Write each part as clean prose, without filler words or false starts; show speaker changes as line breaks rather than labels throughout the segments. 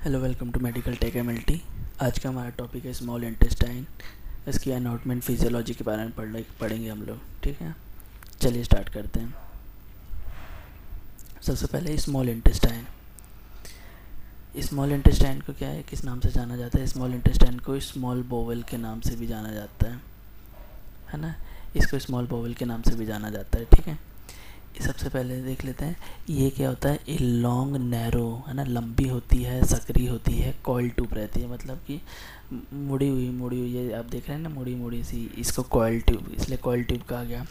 Hello, welcome to medical tech MLT. आज का हमारा टॉपिक है स्मॉल इंटेस्टाइन। इसकी एनाटॉमी फिजियोलॉजी के बारे में पढ़ेंगे हम लोग। ठीक है, चलिए स्टार्ट करते हैं। सबसे पहले स्मॉल इंटेस्टाइन को क्या है, किस नाम से जाना जाता है? स्मॉल इंटेस्टाइन को स्मॉल बोवेल के नाम से भी जाना जाता है ना। इसको स्मॉल बोवेल के नाम से भी जाना जाता है। ठीक है, सबसे पहले देख लेते हैं ये क्या होता है। ए लॉन्ग नैरो है ना, लंबी होती है, सकरी होती है, कॉइल ट्यूब रहती है, मतलब कि मुड़ी हुई ये आप देख रहे हैं ना, मुड़ी सी, इसको कॉइल ट्यूब, इसलिए कॉइल ट्यूब कहा गया।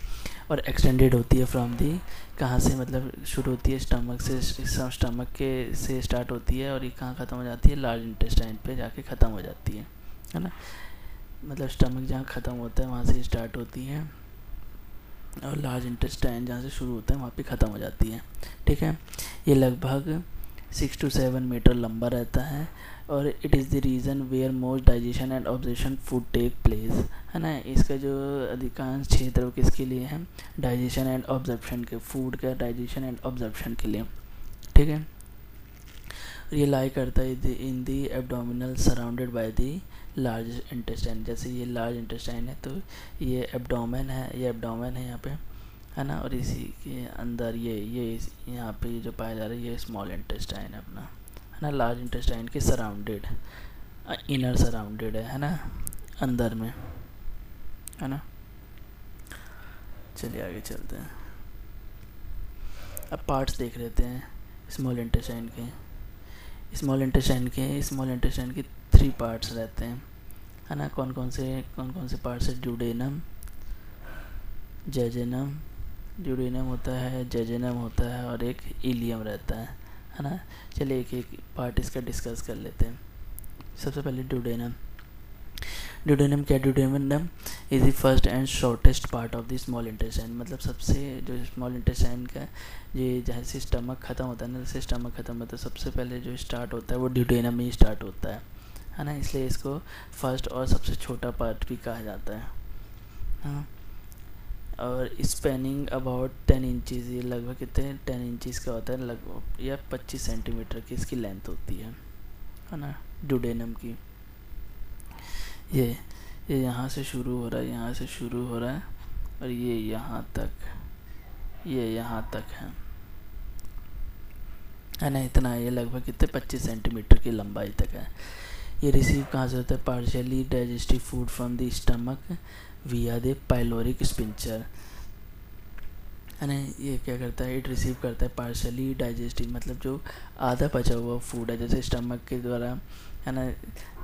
और एक्सटेंडेड होती है फ्रॉम दी, कहाँ से मतलब शुरू होती है? स्टमक से। स्टमक के से स्टार्ट होती है और ये कहाँ ख़त्म हो जाती है? लार्ज इंटेस्टाइन पे जाके ख़त्म हो जाती है ना। मतलब स्टमक जहाँ ख़त्म होता है वहाँ से स्टार्ट होती है और लार्ज इंटेस्टाइन जहाँ से शुरू होता है वहाँ पे ख़त्म हो जाती है। ठीक है, ये लगभग 6 to 7 मीटर लंबा रहता है और it is the reason where most digestion and observation food take place, है ना। इसका जो अधिकांश क्षेत्र किसके लिए है? डाइजेशन एंड ऑब्जर्वेशन के, फूड का डाइजेशन एंड ऑब्जर्वेशन के लिए। ठीक है, ये लाई करता है in the abdominal surrounded by the large intestine. जैसे ये लार्ज इंटेस्टाइन है तो ये एब्डोमेन है, यहाँ पे, है ना। और इसी के अंदर ये यहाँ पे जो पाया जा रहा है ये स्मॉल इंटेस्टाइन है अपना, है ना। लार्ज इंटेस्टाइन के सराउंडेड, इनर सराउंडेड है ना, अंदर में, है ना। चलिए आगे चलते हैं। अब पार्ट्स देख लेते हैं स्मॉल इंटेस्टाइन के। स्मॉल इंटेस्टाइन के 3 पार्ट्स रहते हैं, है ना। कौन कौन से पार्ट्स है? ड्यूडेनम, जेजेनम, ड्यूडेनम होता है, जेजेनम होता है और एक इलियम रहता है ना। चलिए एक एक पार्ट इसका डिस्कस कर लेते हैं। सबसे पहले ड्यूडेनम क्या? Duodenum is the first and shortest part of the small intestine. मतलब सबसे जो स्मॉल इंटेस्टाइन का ये जैसे स्टमक ख़त्म होता है ना, जैसे स्टमक ख़त्म होता है सबसे पहले जो स्टार्ट होता है वो ड्यूडेनम में ही स्टार्ट होता है ना। इसलिए इसको फर्स्ट और सबसे छोटा पार्ट भी कहा जाता है, हाँ। और स्पेनिंग अबाउट 10 इंचज़, ये लगभग कितने 10 इंचज़ का होता है लगभग, या 25 सेंटीमीटर की इसकी लेंथ होती है ना, ड्यूडेनम की। ये यहाँ से शुरू हो रहा है और ये यहाँ तक है ना। इतना ये लगभग कितने 25 सेंटीमीटर की लंबाई तक है। ये रिसीव कहाँ से होता है? Partially digestive food from the stomach विया द पाइलोरिक स्पिंचर, है ना। ये क्या करता है? इट रिसीव करता है पार्शियली डाइजेस्टिव, मतलब जो आधा पचा हुआ फूड है, जैसे स्टमक के द्वारा, है ना।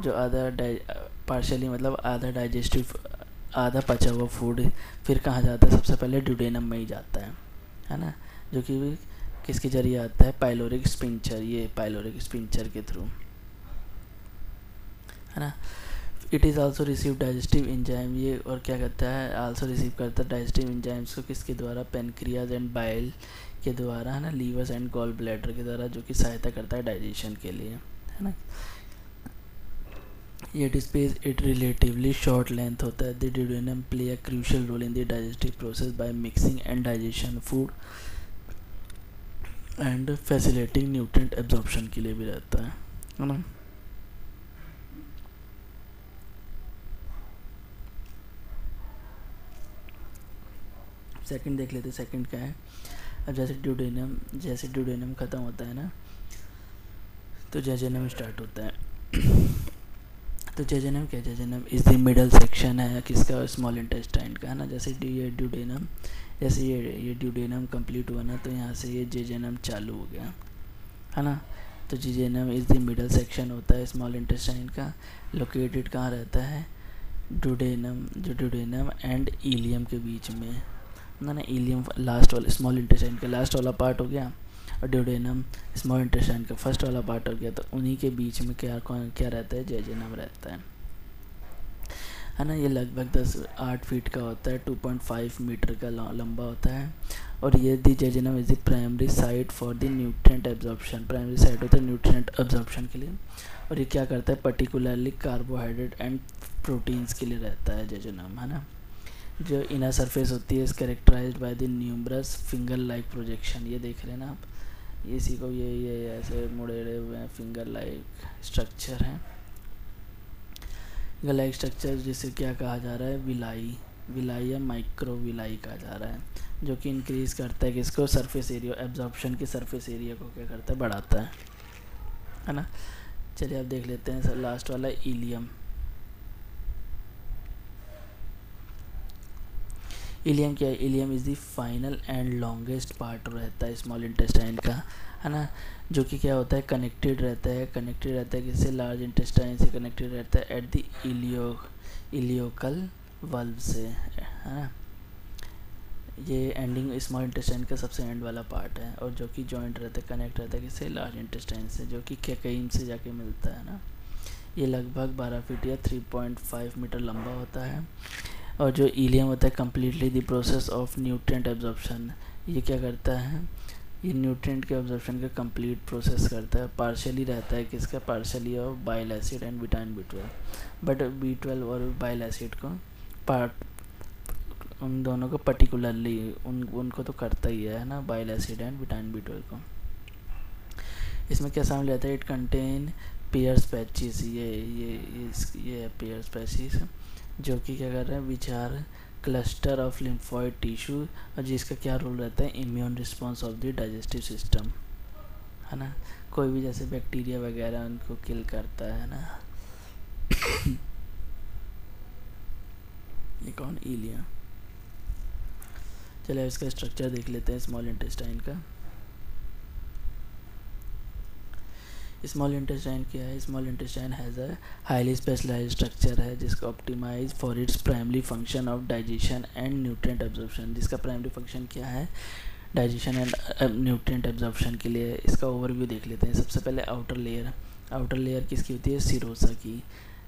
जो पार्शियली मतलब आधा डाइजेस्टिव, आधा पचा हुआ फूड फिर कहाँ जाता है? सबसे पहले ड्यूडेनम में ही जाता है ना। जो कि किसके जरिए आता है? पाइलोरिक स्पिंचर, ये पाइलोरिक स्पिंचर के थ्रू, है ना। It is also receive digestive enzyme, ये और क्या करता है? आल्सो रिसीव करता है डाइजेस्टिव इंजाइम्स को, किसके द्वारा? पेनक्रियाज एंड बाइल के द्वारा, है ना। लीवर्स एंड गॉल ब्लैडर के द्वारा, जो कि सहायता करता है डाइजेशन के लिए, है ना। ये डिस्पेस इट रिलेटिवली शॉर्ट लेंथ होता है। The duodenum play a crucial role in the digestive process by mixing and digestion food and facilitating nutrient absorption के लिए भी रहता है ना। सेकंड देख लेते हैं, सेकंड क्या है। अब जैसे ड्यूडेनम ख़त्म होता है ना तो जेजेनम स्टार्ट होता है। तो जेजेनम क्या? Jejunum is the middle section है किसका? स्मॉल इंटेस्टाइन का, है ना। जैसे ये ड्यूडेनम कंप्लीट हुआ ना तो यहाँ से ये जेजेनम चालू हो गया, है ना। तो jejunum is the middle section होता है स्मॉल इंटेस्टाइन का। लोकेटेड कहाँ रहता है? ड्यूडेनम एंड इलियम के बीच में, ना। इलियम लास्ट वाला, स्मॉल इंटेस्टाइन का लास्ट वाला पार्ट हो गया और ड्यूडेनम स्मॉल इंटेस्टाइन का फर्स्ट वाला पार्ट हो गया। तो उन्हीं के बीच में क्या रहता है? जेजेनम रहता है ना। ये लगभग 8 फीट का होता है, 2.5 मीटर का लंबा होता है। और ये the jejunum is the primary site for the nutrient absorption, primary site होता है न्यूट्रिएंट एब्जॉर्प्शन के लिए। और ये क्या करता है? पर्टिकुलरली कार्बोहाइड्रेट एंड प्रोटीन्स के लिए रहता है जेजेनम, है ना। जो इनर सरफेस होती है is characterized by the numerous finger like projection, ये देख रहे हैं ना आप, इसी को ये ऐसे मुड़ेड़े हुए हैं फिंगर लाइक स्ट्रक्चर हैं, फिंगर लाइक स्ट्रक्चर जिसे क्या कहा जा रहा है, विलाई या माइक्रो विलाई कहा जा रहा है, जो कि इंक्रीज़ करता है किसको, सरफेस एरिया, एब्जॉर्प्शन की सरफेस एरिया को क्या करता है, बढ़ाता है ना। चलिए अब देख लेते हैं सर लास्ट वाला इलियम। इलियम क्या है, ileum is the final and longest part रहता है स्मॉल इंटेस्टाइन का, है ना, जो कि क्या होता है, कनेक्टेड रहता है किससे, लार्ज इंटेस्टाइन से कनेक्टेड रहता है एट द इलियोकल वाल्व से, है ना। ये एंडिंग स्मॉल इंटेस्टाइन का सबसे एंड वाला पार्ट है, और जो कि जॉइंट रहता है, कनेक्ट रहता है किससे, लार्ज इंटेस्टाइन से, जो कि कैकेम से जाके मिलता है ना। ये लगभग 12 फीट या 3.5 मीटर लंबा होता है। और जो इलियम होता है completely the process of nutrient absorption, ये क्या करता है, ये न्यूट्रिएंट के एब्जॉर्प्शन का कंप्लीट प्रोसेस करता है। पार्शियली रहता है किसका, partially of bile acid and vitamin B12, but B12 और बाइल एसिड को उन दोनों को पर्टिकुलरली उनको तो करता ही है ना, bile acid and vitamin B12 को। इसमें क्या शामिल रहता है, इट कंटेन पेयर्स पैचेस, ये पेयर्स पैचेस जो कि क्या कर रहे हैं, विचार क्लस्टर ऑफ लिम्फॉइड टिश्यू, और जिसका क्या रोल रहता है, immune response of the digestive system, है ना। कोई भी जैसे बैक्टीरिया वगैरह उनको किल करता है ना। ये कौन, इलिया। चलिए इसका स्ट्रक्चर देख लेते हैं स्मॉल इंटेस्टाइन का। स्मॉल इंटेस्टाइन क्या है, small intestine has a highly specialized structure है जिसका optimize for its primary function of digestion and nutrient absorption, जिसका प्राइमरी फंक्शन क्या है, डाइजेशन एंड न्यूट्रिएंट एब्जॉर्प्शन के लिए। इसका ओवरव्यू देख लेते हैं। सबसे पहले आउटर लेयर किसकी होती है, सिरोसा की।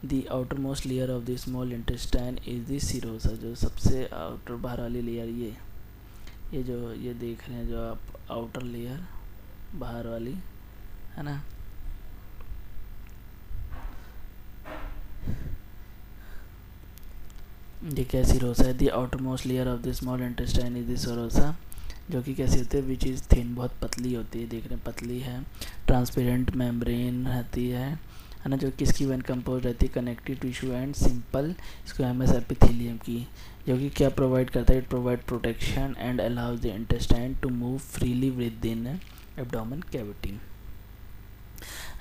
The outer most layer of the small intestine is the serosa, जो सबसे आउटर बाहर वाली लेयर, ये जो ये देख रहे हैं जो आप आउटर लेयर बाहर वाली, है ना। ये क्या, सिरोसा है। The outer most layer of the small intestine is the serosa, जो कि कैसी होती है, विच इज़ थिन, बहुत पतली होती है, देख रहे हैं पतली है। ट्रांसपेरेंट मेम्ब्रेन रहती है ना, जो किसकी वन कंपोज रहती है, connective tissue and simple squamous epithelium की, जो कि क्या प्रोवाइड करता है, it provide protection and allows the intestine to move freely within abdomen cavity,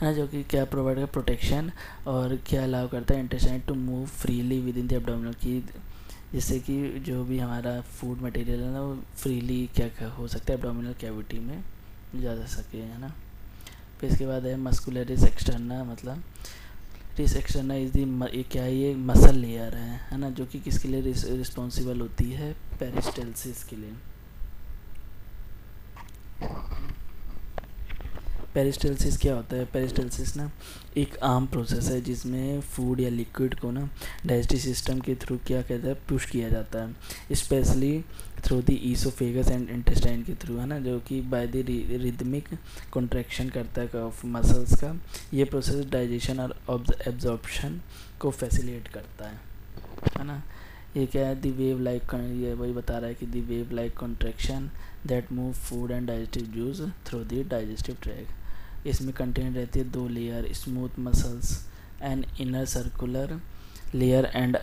है ना, जो कि क्या प्रोवाइड कर, प्रोटेक्शन, और क्या अलाउ करता है, intestine to move freely within the abdominal की, जिससे कि जो भी हमारा फूड मटेरियल है ना वो फ्रीली क्या हो सकता है, एब्डोमिनल कैविटी में जा सके, है ना। फिर इसके बाद है मस्कुलरिस एक्सटर्ना, मतलब रिस एक्सटर्ना इज दी क्या है, ये मसल लेयर है ना, जो कि किसके लिए रिस्पॉन्सिबल होती है, पेरिस्टेल्सिस के लिए। पेरिस्टेल्सिस क्या होता है, पेरिस्टेल्सिस ना एक आम प्रोसेस है जिसमें फूड या लिक्विड को ना डाइजेस्टिव सिस्टम के थ्रू क्या कहता है, पुश किया जाता है, specially through the oesophagus and intestine के थ्रू, है ना, जो कि बाय द रिदमिक कॉन्ट्रैक्शन करता है ऑफ मसल्स का। ये प्रोसेस डाइजेशन और एब्जॉर्प्शन को फैसिलिटेट करता है ना। ये क्या है, दी वेव लाइक, ये वही बता रहा है कि the wave like contraction that move food and digestive juice through the digestive tract. इसमें कंटेन रहती है 2 layer, smooth muscles and inner circular layer and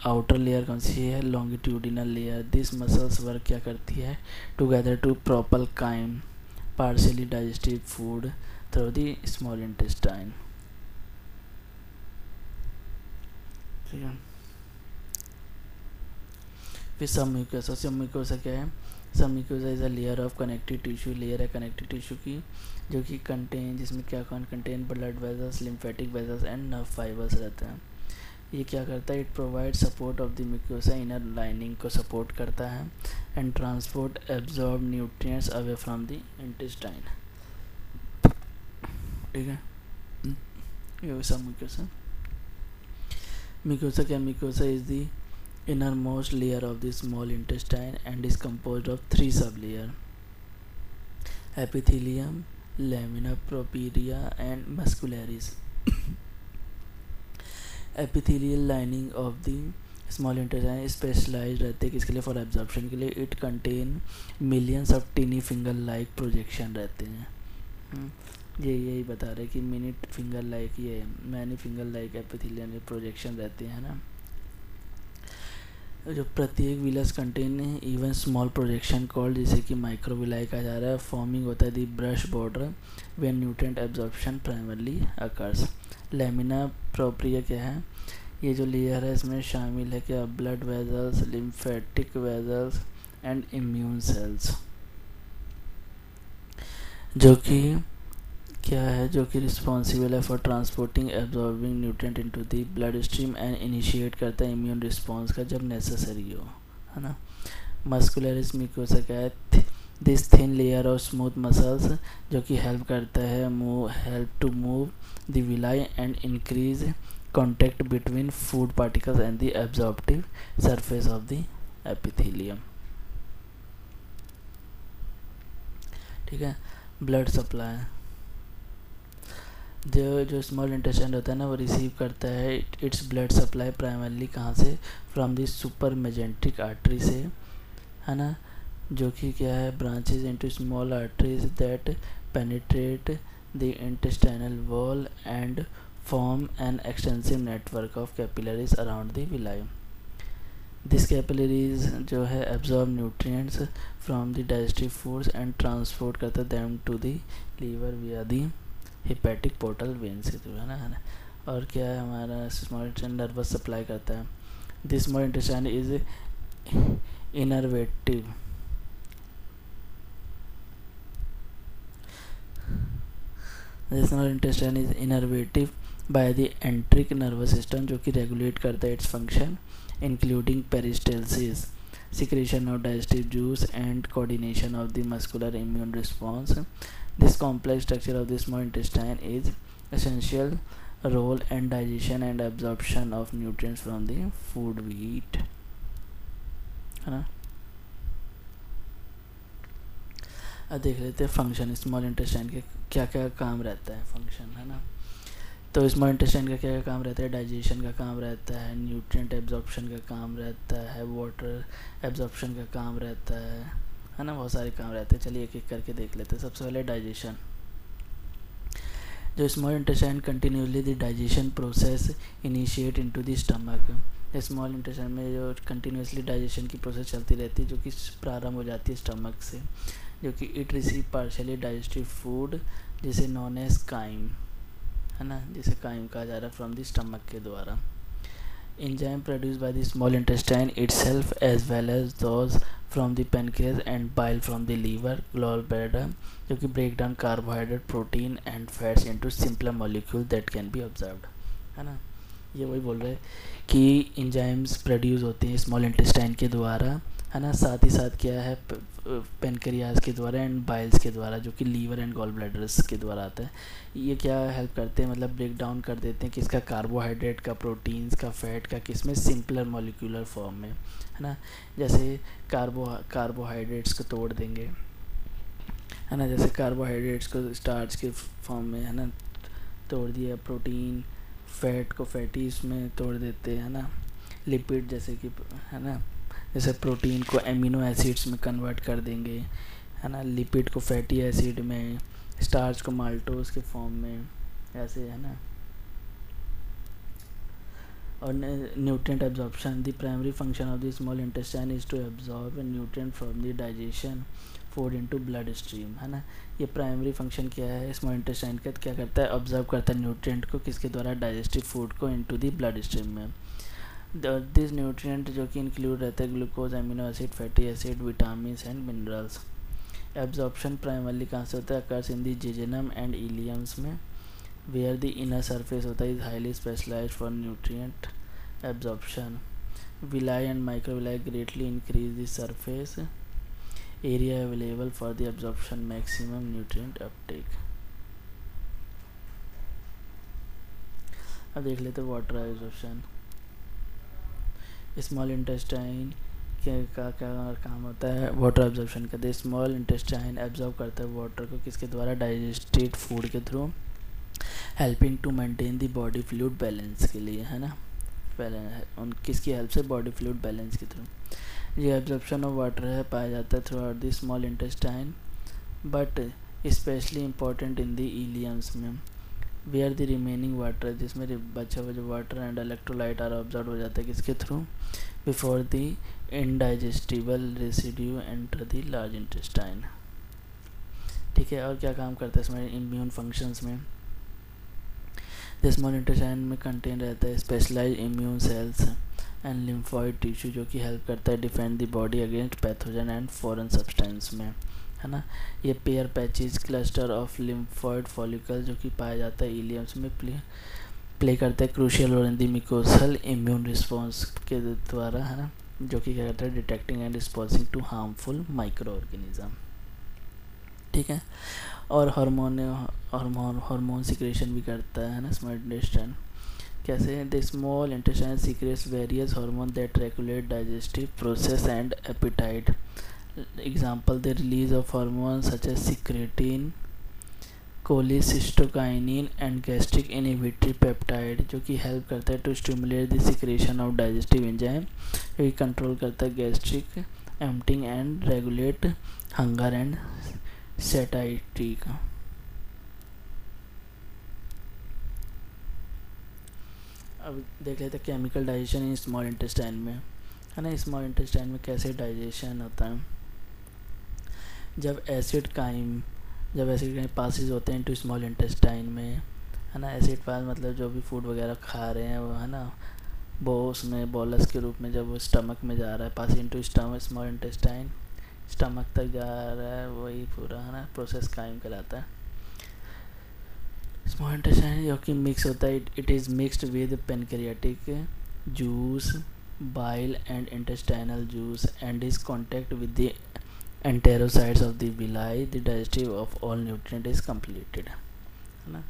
outer layer कौन सी है, longitudinal layer. This muscles work क्या करती है, together to propel chyme partially digestive food through the small intestine, ठीक है। फिर सब म्यूकोसा क्या है, submucosa is a layer of connective tissue, layer है कनेक्टिव टिश्यू की, जो कि जिसमें क्या contain blood vessels, lymphatic vessels and nerve fibres रहते हैं। ये क्या करता है, it provide support of the mucosa inner lining को सपोर्ट करता है and transport absorb nutrients away from the intestine, ठीक है। ये सब म्यूकोसा क्या, mucosa is the innermost layer of the small intestine and is composed of 3 sublayers, epithelium, lamina propria and muscularis. epithelial lining of the small intestine specialized रहते हैं किसके लिए, for absorption के लिए। It contain millions of टिनी finger like projection रहते हैं, ये यही बता रहे कि mini finger like epithelial projection रहते हैं ना, जो प्रत्येक villous contain even small projection called, जिसे कि माइक्रोविलाई कहा जा रहा है, फॉर्मिंग होता है the brush border when nutrient absorption primarily occurs. Lamina propria क्या है, ये जो लेयर है इसमें शामिल है क्या, blood vessels, lymphatic vessels and immune cells, जो कि क्या है, जो कि रिस्पॉन्सिबल है for transporting absorbing nutrient into the blood stream and initiate करता है इम्यून रिस्पॉन्स का जब नेसेसरी हो, है ना। मस्कुलरिस म्यूकोसा क्या है, this thin layer of smooth muscles, जो कि हेल्प करता है help to move the villi and increase contact between food particles and the absorptive surface of the epithelium. ठीक है। ब्लड सप्लाई, जो स्मॉल इंटेस्टाइन होता है ना, वो रिसीव करता है इट्स ब्लड सप्लाई प्राइमरली कहाँ से, from the super mesenteric artery से, है ना, जो कि क्या है, branches into small arteries that penetrate the intestinal wall and form an extensive network of capillaries around the villi. This capillaries जो है absorb nutrients from the digestive foods and transport करता है them to the liver via the hepatic portal veins के through, है ना। और क्या है, हमारा स्मॉल इंटेस्टाइन नर्वस सप्लाई करता है। This small intestine is innervative, this small intestine is innervative by the enteric nervous system, जो कि रेगुलेट करता है its function including peristalsis, secretion of digestive juice and coordination of the muscular immune response. This complex structure of the small intestine is essential role in digestion and absorption of nutrients from the food we eat, है ना। अब देख लेते हैं function small intestine के क्या क्या काम रहता है, फंक्शन, है ना। तो स्मॉल इंटेस्टाइन का क्या क्या काम रहता है, डाइजेशन का काम रहता है, न्यूट्रिएंट एब्जॉर्प्शन का काम रहता है, वाटर एब्जॉर्प्शन का काम रहता है ना, बहुत सारे काम रहते हैं। चलिए एक एक करके देख लेते हैं। सबसे पहले डाइजेशन, जो small intestine continuously the digestion process initiate into the stomach. Small intestine में जो कंटिन्यूसली डाइजेशन की प्रोसेस चलती रहती है, जो कि प्रारंभ हो जाती है स्टमक से, जो कि it receive partially digestive food, जिसे नॉन एज काइम, है ना, जिसे काइम कहा जा रहा है, फ्रॉम द स्टमक के द्वारा। Enzyme produce by the small intestine itself as well as those from the pancreas and bile from the liver gall bladder, जो कि break down carbohydrate protein and fats into simpler molecule that can be observed, है ना। ये वही बोल रहे हैं कि एंजाइम्स प्रोड्यूस होते हैं स्मॉल इंटेस्टाइन के द्वारा, है ना, साथ ही साथ क्या है, पेनक्रियाज के द्वारा एंड बाइल्स के द्वारा, जो कि लीवर एंड गॉल ब्लैडर्स के द्वारा आता है। ये क्या हेल्प करते हैं, मतलब ब्रेक डाउन कर देते हैं किसका, कार्बोहाइड्रेट का, प्रोटीन्स का, फैट का, किसमें, सिंपलर मॉलिक्यूलर फॉर्म में, है ना। जैसे कार्बोहाइड्रेट्स को तोड़ देंगे, है ना, जैसे कार्बोहाइड्रेट्स को स्टार्च के फॉर्म में, है ना, तोड़ दिया, प्रोटीन फैट को फैटीज में तोड़ देते हैं, है ना, लिपिड जैसे कि, है ना, जैसे प्रोटीन को एमिनो एसिड्स में कन्वर्ट कर देंगे, है ना, लिपिड को फैटी एसिड में, स्टार्च को माल्टोज के फॉर्म में, ऐसे, है ना। और nutrient absorption, the primary function of the small intestine is to absorb nutrient from the digestion food into blood stream, है ना। ये प्राइमरी फंक्शन क्या है स्मॉल इंटेस्टाइन का, क्या करता है, ऑब्जर्व करता है न्यूट्रिएंट को, किसके द्वारा, डाइजेस्टिव फूड को, इनटू द ब्लड स्ट्रीम में। दिस न्यूट्रिएंट जो कि इंक्लूड रहता है glucose, amino acid, fatty acid, vitamin and minerals. Absorption primarily कहाँ से होता है, occurs in the jejunum and ileums में, वेयर द इनर सरफेस होता है is highly specialised for nutrient absorption. Villi and microvilli greatly increase the surface area available for the absorption maximum nutrient uptake. अब देख लेते हैं water absorption. Small intestine का क्या काम होता है, वाटर एब्जॉर्प्शन करते हैं। स्मॉल इंटेस्टाइन एब्जॉर्ब करता है वाटर को, किसके द्वारा, डाइजेस्टेड फूड के through, helping to maintain the body fluid balance के लिए, है ना, उन किसकी हेल्प से, बॉडी फ्लूइड बैलेंस के थ्रू। ये एब्जॉर्प्शन ऑफ वाटर है पाया जाता है throughout the small intestine, but specially important in the ileums में, वेयर द रिमेनिंग वाटर, जिसमें बचा हुआ जो water and electrolyte are observe हो जाता है किसके through, before the indigestible residue enter the large intestine. ठीक है, और क्या काम करता है इसमें इम्यून फंक्शंस में, स्मॉल इंटेस्टाइन में कंटेन रहता है specialized immune cells and lymphoid tissue, जो कि हेल्प करता है defend the body against pathogen and foreign substance में, है ना। ये Peyer patches cluster of lymphoid follicle जो कि पाया जाता है इलियम्स में प्ले करता है crucial role in the mucosal immune response के द्वारा, है ना, जो कि क्या करता है detecting and responding to harmful microorganism. ठीक है, और हार्मोन सिक्रेशन भी करता है ना स्मॉल इंटेस्टाइन। कैसे, the small intestine secretes various hormone that regulate digestive process and appetite. Example, the release of hormone such as secretin, cholecystokinin and gastric inhibitory peptide, जो कि हेल्प करता है to stimulate the secretion of digestive enzyme, जो कि control करता है gastric emptying and regulate hunger and सेटाइटी का। अब देख लेते हैं chemical digestion in small intestine में, है ना। स्मॉल इंटेस्टाइन में कैसे डाइजेशन होता है, जब एसिड काइम पासिस होते हैं इनटू स्मॉल इंटेस्टाइन में, है ना। एसिड पास मतलब जो भी फूड वगैरह खा रहे हैं वो, है ना, वो उसमें बोलस के रूप में जब वो स्टमक में जा रहा है, पास into stomach, small intestine stomach तक जा रहा है, वही पूरा, है ना, प्रोसेस काइम कहलाता है। स्मॉल इंटेस्टाइन जो कि मिक्स होता है, it is mixed with pancreatic juice, bile and intestinal juice and is contact with the enterocytes of the villi, the digestive of all nutrient is completed, है ना।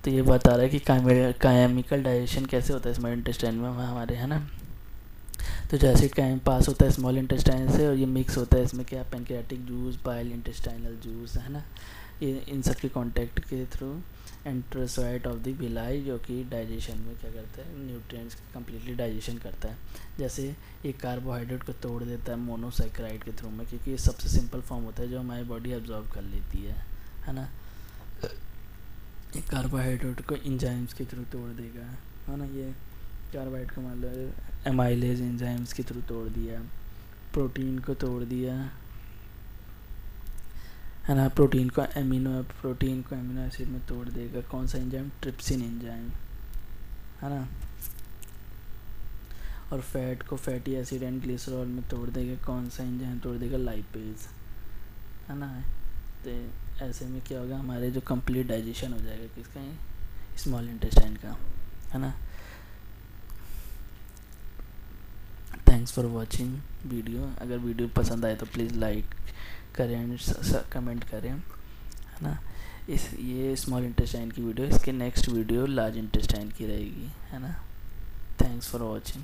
तो ये बता रहा है कि केमिकल डाइजेशन कैसे होता है स्मॉल इंटेस्टाइन में हमारे, है ना। तो जो एसिड काइम पास होता है स्मॉल इंटेस्टाइन से, और ये मिक्स होता है इसमें क्या, pancreatic juice, bile, intestinal juice, है ना, ये इन सब के कॉन्टैक्ट के थ्रू एंटेरोसाइड ऑफ द विलाई, जो कि डाइजेशन में क्या करता है, न्यूट्रिएंट्स कम्प्लीटली डाइजेशन करता है। जैसे ये कार्बोहाइड्रेट को तोड़ देता है मोनोसाइक्राइड के थ्रू में, क्योंकि ये सबसे सिंपल फॉर्म होता है जो हमारी बॉडी एब्जॉर्ब कर लेती है ना। ये कार्बोहाइड्रेट को एंजाइम्स के थ्रू तोड़ देगा, है ना। ये कार्बोहाइड्रेट को मतलब एमाइलेज एंजाइम्स के थ्रू तोड़ दिया, प्रोटीन को तोड़ दिया, है ना। प्रोटीन को एमिनो एसिड में तोड़ देगा, कौन सा एंजाइम, ट्रिप्सिन एंजाइम, है ना। और फैट को फैटी एसिड एंड ग्लिसरॉल में तोड़ देगा, कौन सा एंजाइम तोड़ देगा, लाइपेज, है ना। तो ऐसे में क्या होगा, हमारे जो कंप्लीट डाइजेशन हो जाएगा किसका, स्मॉल इंटेस्टाइन का, है ना। Thanks for watching video. अगर वीडियो पसंद आए तो प्लीज़ लाइक करें एंड कमेंट करें, है ना। ये स्मॉल इंटेस्टाइन की वीडियो, इसके नेक्स्ट वीडियो लार्ज इंटेस्टाइन की रहेगी, है ना। Thanks for watching.